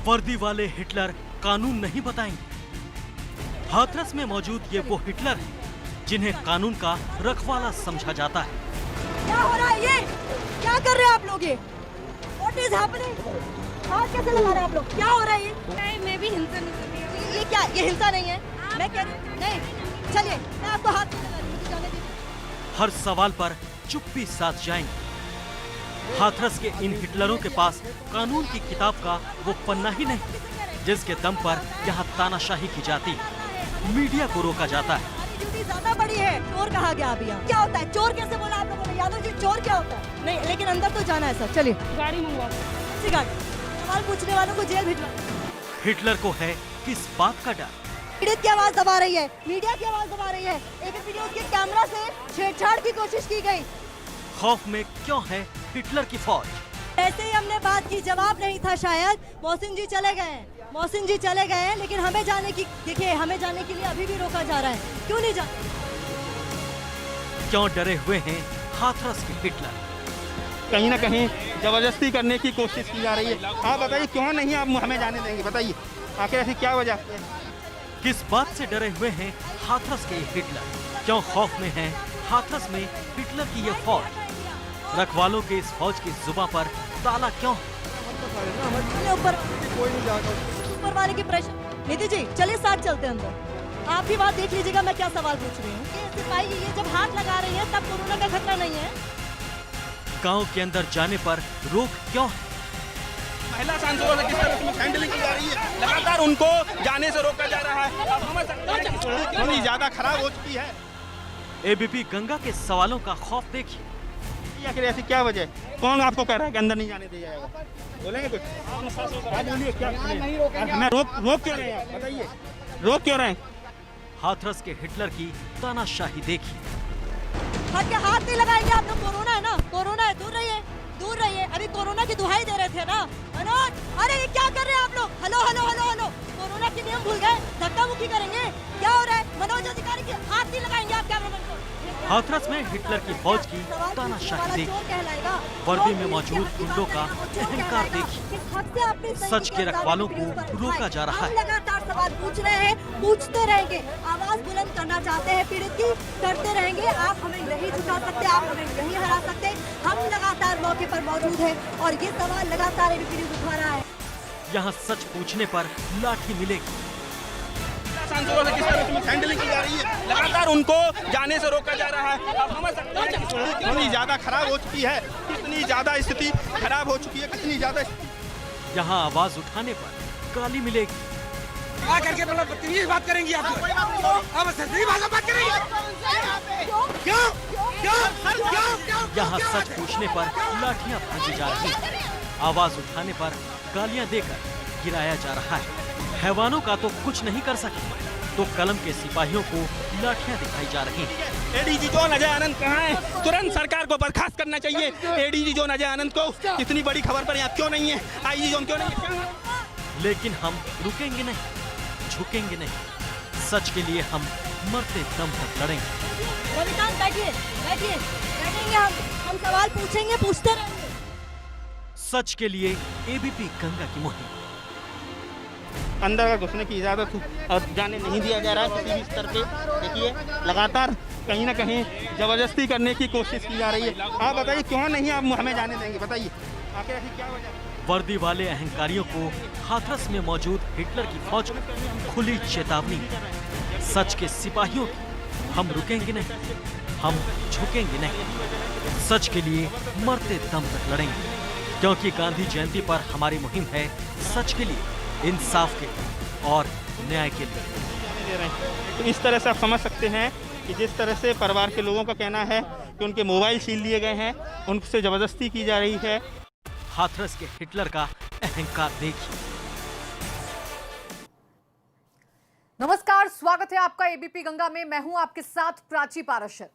वर्दी वाले हिटलर कानून नहीं बताएंगे। हाथरस में मौजूद ये वो हिटलर हैं जिन्हें कानून का रखवाला समझा जाता है। क्या हो रहा है ये? क्या कर रहे हैं आप लोग? ये What is happening? हाथ कैसे लगा रहे हैं आप लोग? क्या हो रहा है ये? नहीं, मैं भी हिंसा नहीं कर रही हूँ। ये क्या? ये हिंसा नहीं है? मैं कह रही नहीं। चलिए, मैं आपको हाथ नहीं लगा रही हूँ, मुझे जाने दीजिए। हर सवाल पर चुप्पी साध जाएंगे। हाथरस के इन हिटलरों के पास कानून की किताब का वो पन्ना ही नहीं जिसके दम पर यहाँ तानाशाही की जाती है, मीडिया को रोका जाता है। हमारी ड्यूटी ज्यादा बड़ी है। चोर कहा गया अभी यहाँ। क्या होता है? चोर कैसे बोला आप लोगों ने? यादव जी, चोर क्या होता है? नहीं, लेकिन अंदर तो जाना है सर। चलिए, गाड़ी मंगवा दो। ऐसी गाड़ी। सवाल पूछने वालों को जेल भिजवा। हिटलर को है किस बात का डर? पीड़ित की आवाज दबा रही है, मीडिया की आवाज दबा रही है। एबीपी न्यूज के कैमरा से छेड़छाड़ की कोशिश की गई। खौफ में क्यों है हिटलर की फौज? ऐसे ही हमने बात की, जवाब नहीं था शायद। मोहसिन जी चले गए हैं, मोहसिन जी चले गए हैं, लेकिन हमें जाने की, देखिए हमें जाने के लिए अभी भी रोका जा रहा है। क्यों नहीं जाना? क्यों डरे हुए हैं हाथरस के हिटलर? कहीं ना कहीं जबरदस्ती करने की कोशिश की जा रही है। आप बताइए क्यों नहीं आप हमें जाने देंगे? बताइए आखिर ऐसी क्या वजह है? किस बात से डरे हुए हैं हाथरस के ये हिटलर? क्यों खौफ में है हाथरस में हिटलर की ये फौज? रखवालों के इस फौज की जुबां पर ताला क्यों? ऊपर वाले की प्रेशर। नीति जी, चलिए साथ चलते हैं अंदर। आप भी बात देख लीजिएगा मैं क्या सवाल पूछ रही हूँ। ये सिपाही ये जब हाथ लगा रही है तब कोरोना का खतरा नहीं है? गांव के अंदर जाने पर रोक क्यों है? महिला सांसदों से किस तरह से हैंडलिंग की जा रही है, लगातार उनको जाने से रोका जा रहा है। आप समझ सकते हैं कि कितनी ज्यादा खराब हो चुकी है। एबीपी गंगा के सवालों का खौफ देखिए। आखिर ऐसी क्या वजह है? कौन आपको कह रहा है कि अंदर नहीं जाने दिया जाएगा? बोलेंगे कुछ? आप बोलिए क्या? हमें रोक क्यों रहे हैं? बताइए रोक क्यों रहे हैं? हाथरस के हिटलर की तानाशाही देखिए। हाथ नहीं लगाएंगे आप लोग। कोरोना है ना, कोरोना है, दूर रहिए, दूर रहिए। अभी कोरोना की दुहाई दे रहे थे ना मनोज। अरे ये क्या कर रहे हैं आप लोग? Hello hello hello hello, corona के नियम भूल गए? धक्का मुक्की करेंगे? क्या हो रहा है? मनोज अधिकारी के हाथ नहीं लगाएंगे आप कैमरामैन को। हाथरस में हिटलर की फौज की तानाशाही देखिए। वर्दी में मौजूद गुंडों का अहंकार देखिए। सच के रखवालों को रोका जा रहा है। लगातार सवाल पूछ रहे हैं, पूछते रहेंगे। आवाज बुलंद करना चाहते हैं पीड़ित की, करते रहेंगे। आप हमें नहीं झुका सकते, आप हमें नहीं हरा सकते। हम लगातार मौके पर मौजूद हैं और ये सवाल लगातार एबीपी न्यूज़ उठा रहा है। यहाँ सच पूछने पर लाठी मिलेगी। सांसदों से किस तरह से हैंडलिंग की जा रही है, लगातार उनको जाने से रोका जा रहा है। आप समझ सकते हैं कि कितनी ज्यादा खराब हो चुकी है, कितनी ज्यादा स्थिति खराब हो चुकी है, कितनी ज्यादा। यहाँ आवाज उठाने पर गाली मिलेगी। करके बदतमीज बात करेंगी आप बात करेंगी। क्यों? यहाँ सच पूछने पर लाठियाँ भांजी जा रही हैं। आवाज उठाने पर गालियाँ देकर गिराया जा रहा है। हैवानों का तो कुछ नहीं कर सके तो कलम के सिपाहियों को लाठियां दिखाई जा रही हैं। एडीजी जोन अजय आनंद कहाँ है? तुरंत सरकार को बर्खास्त करना चाहिए एडीजी जोन अजय आनंद को। इतनी बड़ी खबर पर यहाँ क्यों नहीं है? आईजी जोन क्यों नहीं है? लेकिन हम रुकेंगे नहीं, झुकेंगे नहीं। सच के लिए हम मरते दम तक लड़ेंगे। बैठिए, बैठिए, बैठेंगे हम सवाल पूछेंगे, पूछते रहेंगे। सच के लिए एबीपी गंगा की मुहिम। अंदर का घुसने की इजाज़त और जाने नहीं दिया जा रहा है किसी भी स्तर पे। देखिए लगातार कहीं ना कहीं जबरदस्ती करने की कोशिश की जा रही है। आप बताइए क्यों नहीं आप हमें जाने देंगे? बताइए आखिर ऐसी क्या वजह है? वर्दी वाले अहंकारियों को हाथरस में मौजूद हिटलर की फौज को खुली चेतावनी। सच के सिपाहियों की हम रुकेंगे नहीं, हम झुकेंगे नहीं। सच के लिए मरते दम तक लड़ेंगे क्योंकि गांधी जयंती पर हमारी मुहिम है सच के लिए, इंसाफ के लिए और न्याय के लिए। तो इस तरह से आप समझ सकते हैं कि जिस तरह से परिवार के लोगों का कहना है कि उनके मोबाइल छीन लिए गए हैं, उनसे जबरदस्ती की जा रही है। हाथरस के हिटलर का अहंकार देखिए। नमस्कार, स्वागत है आपका एबीपी गंगा में। मैं हूं आपके साथ प्राची पाराशर।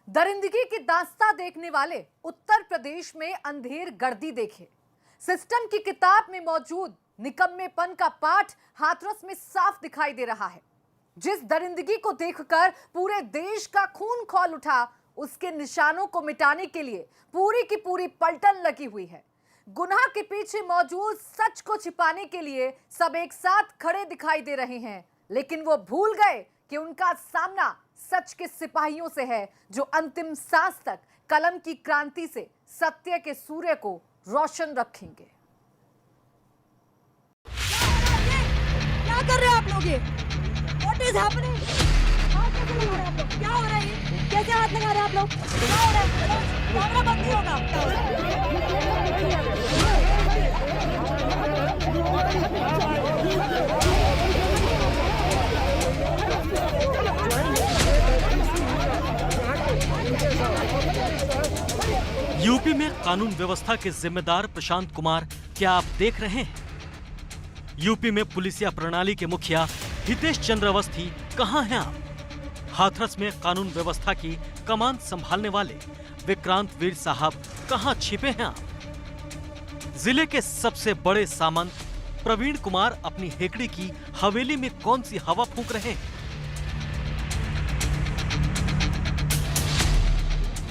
दरिंदगी की दास्तां देखने वाले उत्तर प्रदेश में अंधेर गर्दी देखे। सिस्टम की किताब में मौजूद निकम्मेपन का पाठ हाथरस में साफ दिखाई दे रहा है। जिस दरिंदगी को देखकर पूरे देश का खून खौल उठा, उसके निशानों को मिटाने के लिए पूरी की पूरी पलटन लगी हुई है। गुनाह के पीछे मौजूद सच को छिपाने के लिए सब एक साथ खड़े दिखाई दे रहे हैं, लेकिन वो भूल गए कि उनका सामना सच के सिपाहियों से है, जो अंतिम सांस तक कलम की क्रांति से सत्य के सूर्य को रोशन रखेंगे। क्या कर रहे हैं आप लोग? ये What is happening? हाथ कैसे लगा रहे हैं आप लोग? क्या हो रहा है ये? कैसे हाथ लगा रहे हैं आप लोग? क्या हो रहा है? कैमरा बंद नहीं होगा। क्या हो रहा है? यूपी में कानून व्यवस्था के जिम्मेदार प्रशांत कुमार, क्या आप देख रहे हैं? यूपी में पुलिसिया प्रणाली के मुखिया हितेश चंद्र अवस्थी कहां हैं आप? हाथरस में कानून व्यवस्था की कमान संभालने वाले विक्रांत वीर साहब कहां छिपे हैं आप? जिले के सबसे बड़े सामंत प्रवीण कुमार अपनी हेकड़ी की हवेली में कौन सी हवा फूंक रहे हैं?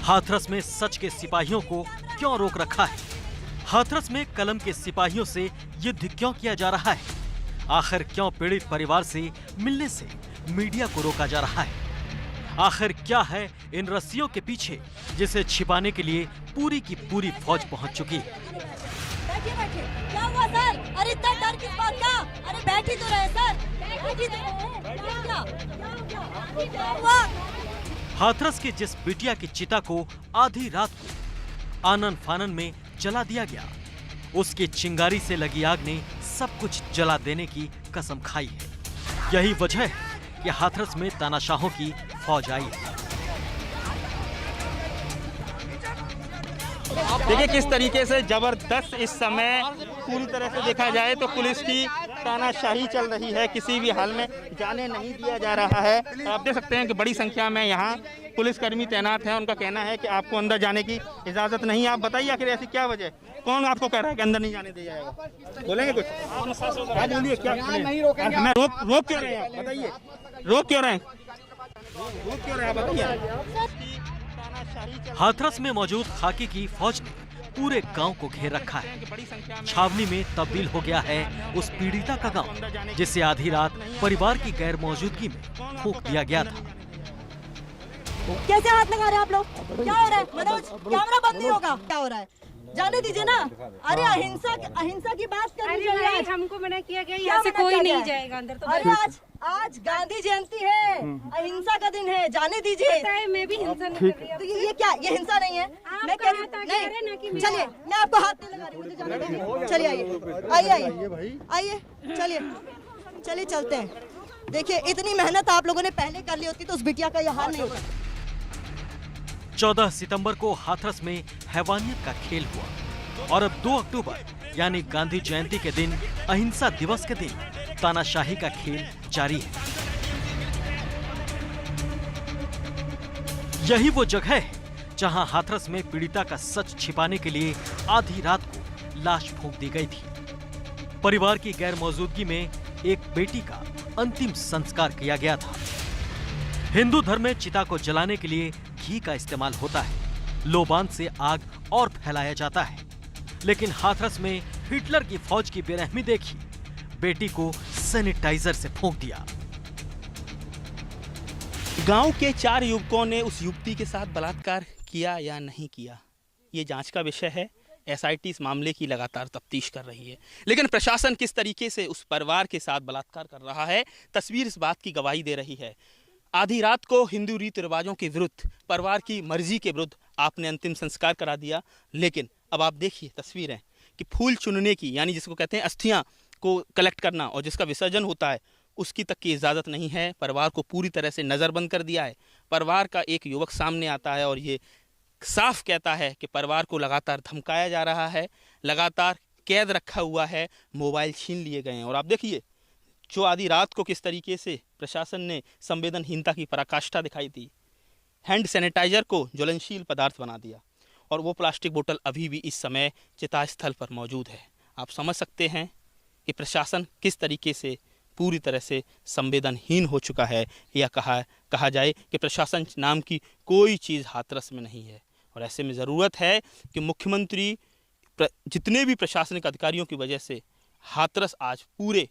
हाथरस में सच के सिपाहियों को क्यों रोक रखा है? हाथरस में कलम के सिपाहियों से युद्ध क्यों किया जा रहा है? आखिर क्यों पीड़ित परिवार से मिलने से मीडिया को रोका जा रहा है? आखिर क्या है इन रस्सियों के पीछे, जिसे छिपाने के लिए पूरी की पूरी फौज पहुंच चुकी है? बैठिए। क्या हुआ सर? अरे इतना डर किस बात का? अरे बैठ ही तो रहे सर, बैठ ही तो रहे। क्या हुआ? हाथरस की जिस बिटिया की चिता को आधी रात को आनन फानन में जला दिया गया, उसकी चिंगारी से लगी आग ने सब कुछ जला देने की कसम खाई है। यही वजह है कि हाथरस में तानाशाहों की फौज आई है। देखिए किस तरीके से जबरदस्त इस समय पूरी तरह से देखा जाए तो पुलिस की तानाशाही चल रही है, किसी भी हाल में जाने नहीं दिया जा रहा है। आप देख सकते हैं कि बड़ी संख्या में यहाँ पुलिसकर्मी तैनात हैं। उनका कहना है कि आपको अंदर जाने की इजाजत नहीं है। आप बताइए आखिर ऐसी क्या वजह, कौन आपको कह रहा है कि अंदर नहीं जाने दिया जाएगा? बोलेंगे कुछ? आज बोलिए क्या मैं रोक क्यों रहे हैं? बताइए रोक क्यों रहे हैं? रोक क्यों रहे हैं बताइए। हाथरस में मौजूद खाकी की फौज ने पूरे गांव को घेर रखा है। छावनी में तब्दील हो गया है उस पीड़िता का गांव, जिसे आधी रात परिवार की गैर मौजूदगी में फूंक दिया गया था। कैसे हाथ लगा रहे हैं आप लोग? क्या हो रहा है? मनोज, कैमरा बंद नहीं होगा। क्या हो रहा है? जाने दीजिए ना। अरे अहिंसा की बात करनी चाहिए। आज हमको मना किया गया, यहाँ से कोई नहीं जाएगा अंदर। तो अरे आज गांधी जयंती है, अहिंसा का दिन है, जाने दीजिए। मैं भी हिंसा नहीं कर रही हूँ। तो ये क्या, ये हिंसा नहीं है? मैं कह रही नहीं। चलिए, मैं आपको हाथ नहीं लगा रही, मुझे जाने दीजिए। चलिए आइए, चलिए चलते हैं। देखिए इतनी मेहनत आप लोगों ने पहले कर ली होती तो उस बिटिया का यह हाल नहीं होता। 14 सितंबर को हाथरस में हैवानियत का खेल हुआ और अब 2 अक्टूबर यानी गांधी जयंती के दिन, अहिंसा दिवस के दिन तानाशाही का खेल जारी है। यही वो जगह है जहां हाथरस में पीड़िता का सच छिपाने के लिए आधी रात को लाश फूंक दी गई थी। परिवार की गैर मौजूदगी में एक बेटी का अंतिम संस्कार किया गया था। हिंदू धर्म में चिता को जलाने के लिए घी का इस्तेमाल होता है, लोबान से आग और फैलाया जाता है। लेकिन हाथरस में हिटलर की फौज की बेरहमी देखी, बेटी को सैनिटाइजर से फूंक दिया। गांव के 4 युवकों ने उस युवती के साथ बलात्कार किया या नहीं किया, ये जांच का विषय है। एसआईटी इस मामले की लगातार तफ्तीश कर रही है। लेकिन प्रशासन किस तरीके से उस परिवार के साथ बलात्कार कर रहा है, तस्वीर इस बात की गवाही दे रही है। आधी रात को हिंदू रीति रिवाजों के विरुद्ध, परिवार की मर्जी के विरुद्ध आपने अंतिम संस्कार करा दिया। लेकिन अब आप देखिए तस्वीरें कि फूल चुनने की, यानी जिसको कहते हैं अस्थियां को कलेक्ट करना और जिसका विसर्जन होता है, उसकी तक की इजाज़त नहीं है। परिवार को पूरी तरह से नज़रबंद कर दिया है। परिवार का एक युवक सामने आता है और ये साफ कहता है कि परिवार को लगातार धमकाया जा रहा है, लगातार कैद रखा हुआ है, मोबाइल छीन लिए गए हैं। और आप देखिए जो आधी रात को किस तरीके से प्रशासन ने संवेदनहीनता की पराकाष्ठा दिखाई दी। हैंड सैनिटाइजर को ज्वलनशील पदार्थ बना दिया और वो प्लास्टिक बोतल अभी भी इस समय चिता स्थल पर मौजूद है। आप समझ सकते हैं कि प्रशासन किस तरीके से पूरी तरह से संवेदनहीन हो चुका है, या कहा जाए कि प्रशासन नाम की कोई चीज़ हाथरस में नहीं है। और ऐसे में ज़रूरत है कि मुख्यमंत्री जितने भी प्रशासनिक अधिकारियों की वजह से हाथरस आज पूरे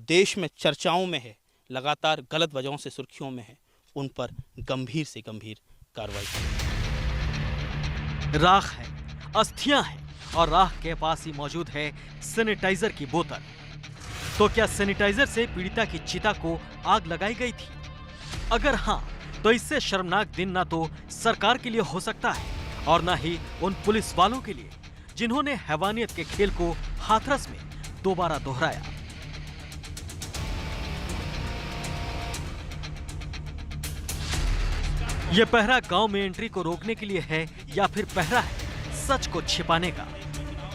देश में चर्चाओं में है, लगातार गलत वजहों से सुर्खियों में है, उन पर गंभीर से गंभीर कार्रवाई करें। राख है, अस्थियां हैं और राख के पास ही मौजूद है सैनिटाइजर की बोतल। तो क्या सैनिटाइजर से पीड़िता की चिता को आग लगाई गई थी? अगर हाँ, तो इससे शर्मनाक दिन ना तो सरकार के लिए हो सकता है और ना ही उन पुलिस वालों के लिए जिन्होंने हैवानियत के खेल को हाथरस में दोबारा दोहराया। यह पहरा गांव में एंट्री को रोकने के लिए है या फिर पहरा है सच को छिपाने का?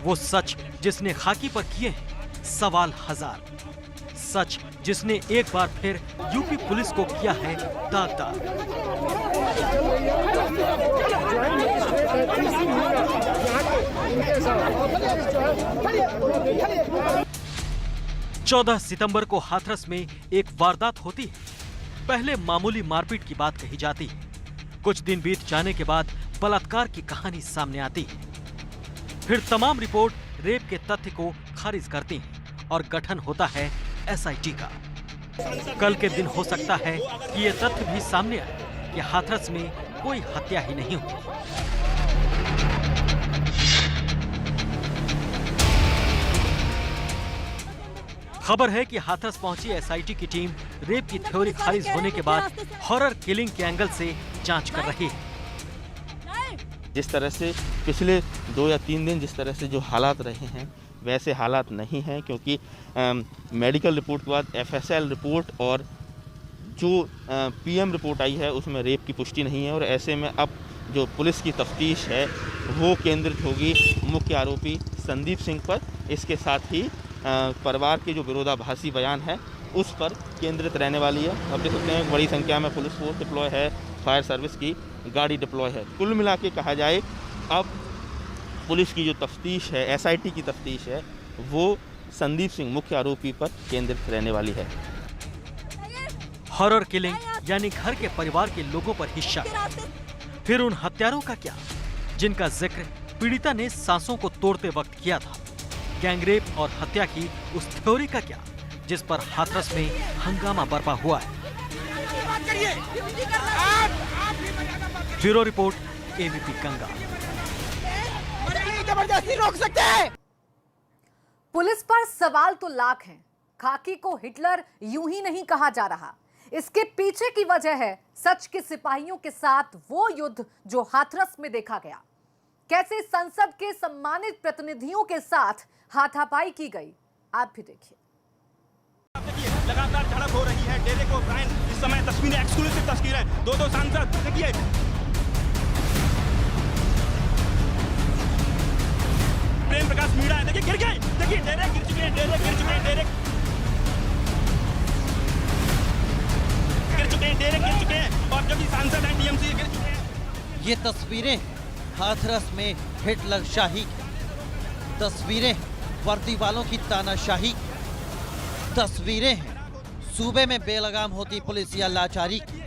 वो सच जिसने खाकी पर किए हैं सवाल हजार, सच जिसने एक बार फिर यूपी पुलिस को किया है दागदार। चौदह सितंबर को हाथरस में एक वारदात होती है। पहले मामूली मारपीट की बात कही जाती है, कुछ दिन बीत जाने के बाद बलात्कार की कहानी सामने आती है, फिर तमाम रिपोर्ट रेप के तथ्य को खारिज करती है और गठन होता है एसआईटी का। कल के दिन हो सकता है कि ये तथ्य भी सामने आए कि हाथरस में कोई हत्या ही नहीं हुई। खबर है कि हाथरस पहुंची एसआईटी की टीम रेप की थ्योरी खारिज होने के बाद हॉरर किलिंग के एंगल से जांच कर रही है। जिस तरह से पिछले 2 या 3 दिन जिस तरह से जो हालात रहे हैं वैसे हालात नहीं हैं, क्योंकि मेडिकल रिपोर्ट के बाद एफएसएल रिपोर्ट और जो पीएम रिपोर्ट आई है उसमें रेप की पुष्टि नहीं है। और ऐसे में अब जो पुलिस की तफ्तीश है वो केंद्रित होगी मुख्य आरोपी संदीप सिंह पर। इसके साथ ही परिवार के जो विरोधाभासी बयान है उस पर केंद्रित रहने वाली है। अब देख सकते हैं बड़ी संख्या में पुलिस फोर्स डिप्लॉय है, फायर सर्विस की गाड़ी डिप्लॉय है। कुल मिला के कहा जाए अब पुलिस की जो तफ्तीश है, एसआईटी की तफ्तीश है, वो संदीप सिंह मुख्य आरोपी पर केंद्रित रहने वाली है। हॉरर किलिंग यानी घर के परिवार के लोगों पर ही शक, फिर उन हत्यारों का क्या जिनका जिक्र पीड़िता ने सांसों को तोड़ते वक्त किया था? गैंगरेप और हत्या की उस थ्योरी का क्या जिस पर हाथरस में हंगामा बरपा हुआ है? Bureau report, ABP Ganga. जबरदस्ती रोक सकते हैं। पुलिस पर सवाल तो लाख हैं। खाकी को हिटलर यूं ही नहीं कहा जा रहा। इसके पीछे की वजह है सच के सिपाहियों के साथ वो युद्ध जो हाथरस में देखा गया। कैसे संसद के सम्मानित प्रतिनिधियों के साथ हाथापाई की गई, आप भी देखिए। लगातार झड़प हो रही है। डेरेक ओब्रायन इस समय तस्वीरें, एक्सक्लूसिव तस्वीर है। 2 सांसद देखिए, प्रेम प्रकाश मीणा है, देखिए गिर गए, देखिए डेरेक गिर चुके हैं, डेरेक गिर चुके हैं, डेरेक गिर चुके हैं, डेरेक गिर चुके हैं, और जो भी सांसद हैं टीएमसी गिर चुके हैं। ये तस्वीरें हाथरस में हिटलर शाही की तस्वीरें, वर्दी वालों की तानाशाही की तस्वीरें हैं, सूबे में बेलगाम होती पुलिस या लाचारी की।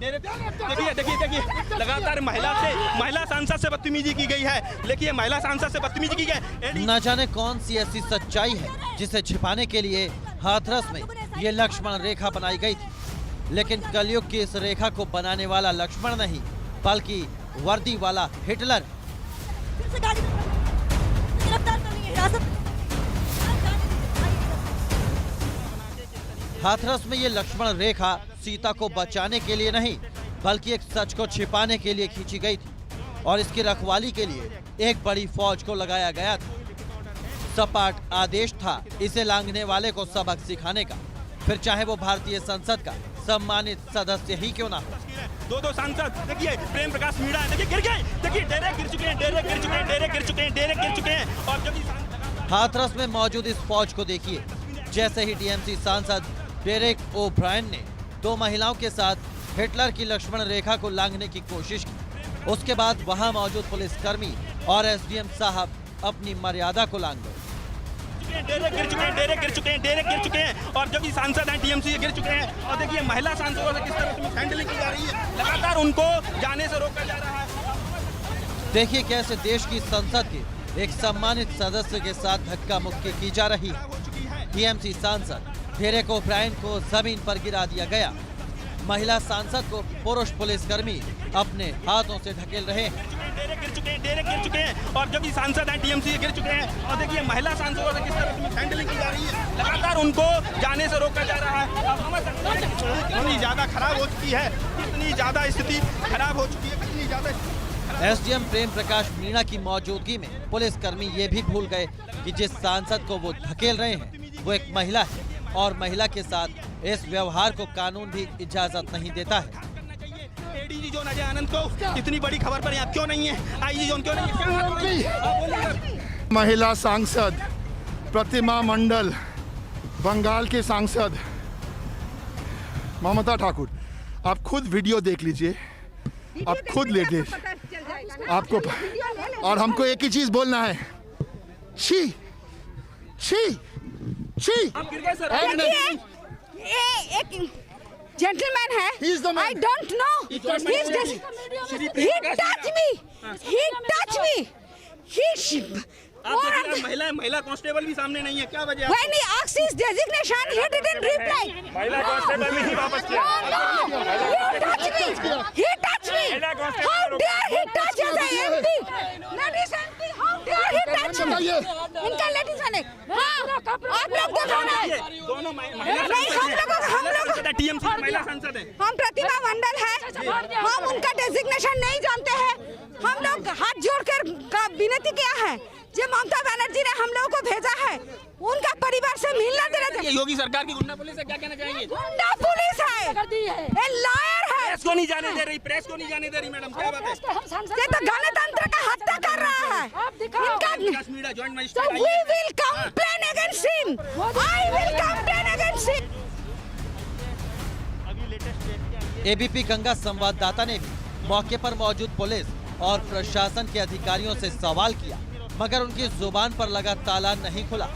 देखिए देखिए देखिए, लगातार महिला सांसद से बदतमीजी की गई है। देखिए महिला सांसद से बदतमीजी की गई। न जाने कौन सी ऐसी सच्चाई है जिसे छिपाने के लिए हाथरस में ये लक्ष्मण रेखा बनाई गई थी। लेकिन कलयुग की इस रेखा को बनाने वाला लक्ष्मण नहीं बल्कि वर्दी वाला हिटलर। हाथरस में ये लक्ष्मण रेखा सीता को बचाने के लिए नहीं बल्कि एक सच को छिपाने के लिए खींची गई थी और इसकी रखवाली के लिए एक बड़ी फौज को लगाया गया था। सपाट आदेश था इसे लांघने वाले को सबक सिखाने का, फिर चाहे वो भारतीय संसद का सम्मानित सदस्य ही क्यों ना हो। 2 सांसद देखिए, प्रेम प्रकाश मीणा है, देखिए गिर गए, देखिए डेरेक गिर चुके हैं, डेरेक गिर चुके हैं, डेरेक गिर चुके हैं, डेरेक गिर चुके हैं, और जो भी हाथरस में मौजूद इस फौज को देखिए। जैसे ही टीएमसी सांसद डेरेक ओब्रायन ने 2 महिलाओं के साथ हिटलर की लक्ष्मण रेखा को लांघने की कोशिश की, उसके बाद वहां मौजूद पुलिसकर्मी और एसडीएम साहब अपनी मर्यादा को लांघ गए। डेरे गिर चुके हैं और जो भी सांसद हैं टीएमसी गिर चुके हैं। और देखिए महिला सांसदों से किस तरह से हैंडलिंग की जा रही है, लगातार उनको जाने से रोका जा रहा है। देखिए कैसे देश की संसद के एक सम्मानित सदस्य के साथ धक्का मुक्की की जा रही है। टीएमसी सांसद डेरेक ओब्रायन को जमीन पर गिरा दिया गया। महिला सांसद को पुरुष पुलिसकर्मी अपने हाथों से ढकेल रहे हैं। डेरे गिर चुके हैं और जो भी सांसद हैं टीएमसी गिर चुके हैं। और देखिए महिला सांसदों से किस तरह से हैंडलिंग की जा रही है, लगातार उनको जाने से रोका जा रहा है। अब हमें कितनी ज्यादा खराब हो चुकी है, कितनी ज्यादा स्थिति खराब हो चुकी है, कितनी ज्यादा। एसडीएम प्रेम प्रकाश मीणा की मौजूदगी में पुलिसकर्मी ये भी भूल गए कि जिस सांसद को वो धकेल रहे हैं वो एक महिला है और महिला के साथ इस व्यवहार को कानून भी इजाजत नहीं देता है। एडीजी जोन अजय आनंद को इतनी बड़ी खबर पर यहाँ क्यों नहीं है, आईजी जोन क्यों नहीं है? महिला सांसद प्रतिमा मंडल, बंगाल के सांसद ममता ठाकुर, आप खुद वीडियो देख लीजिए, आप खुद लेके आपको। और हमको एक ही चीज बोलना है, शी शी शी। एक जेंटलमैन है। He is the man. I don't know. He touched me. He touched me. महिला कांस्टेबल भी सामने नहीं है, क्या वजह? When he asked his designation, he didn't reply. महिला कांस्टेबल नहीं वापस किया। No. He touched me. How dare he touch as a MP? Ladies and gentlemen, how dare he touch me? इनका लेडीज है। हाँ, आप लोग देखो ना। दोनों हम लोग टीएमसी महिला सांसद है। हम प्रतिमा मंडल है, हम उनका डेजिग्नेशन नहीं जानते हैं। हम लोग हाथ जोड़कर विनती किया है, जो ममता बनर्जी ने हम लोगों को भेजा है, उनका परिवार से मिलना देना चाहिए। योगी सरकार की गुंडा पुलिस है, क्या कहना चाहेंगे? गुंडा पुलिस है, ये लायर है। प्रेस को नहीं जाने दे रही, प्रेस को नहीं जाने दे रही। मैडम क्या बात है? ये तो गणतंत्र का हत्या कर रहा है। इनका joint magistrate we will complain against him. I will complain against him. ABP Ganga संवाददाता ने भी मौके पर मौजूद पुलिस और प्रशासन के अधिकारियों से सवाल किया, मगर उनकी जुबान पर लगा ताला नहीं खुला।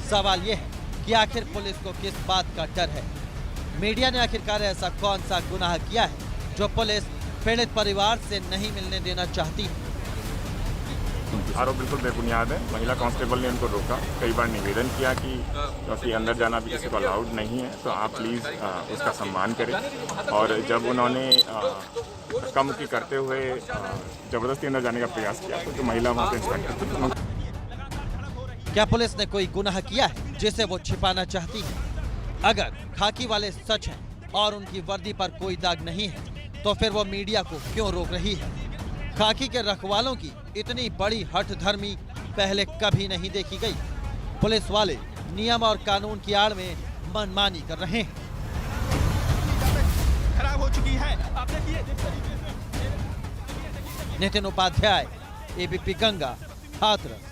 सवाल ये है कि आखिर पुलिस को किस बात का डर है? मीडिया ने आखिरकार ऐसा कौन सा गुनाह किया है जो पुलिस पीड़ित परिवार से नहीं मिलने देना चाहती है? आरोप बिल्कुल बेबुनियाद है। महिला कांस्टेबल ने उनको रोका, कई बार निवेदन किया कि क्योंकि अंदर जाना भी किसी को अलाउड नहीं है, तो आप प्लीज़ उसका सम्मान करें। और जब उन्होंने धक्का मुक्की करते हुए ज़बरदस्ती अंदर जाने का प्रयास किया तो जो महिला वहाँ पे इंस्पेक्टर थी। क्या पुलिस ने कोई गुनाह किया है जिसे वो छिपाना चाहती है? अगर खाकी वाले सच हैं और उनकी वर्दी पर कोई दाग नहीं है तो फिर वो मीडिया को क्यों रोक रही है? खाकी के रखवालों की इतनी बड़ी हठधर्मी पहले कभी नहीं देखी गई। पुलिस वाले नियम और कानून की आड़ में मनमानी कर रहे हैं। खराब हो चुकी है, आप देखिए। नितिन उपाध्याय, एबीपी गंगा, हाथरस।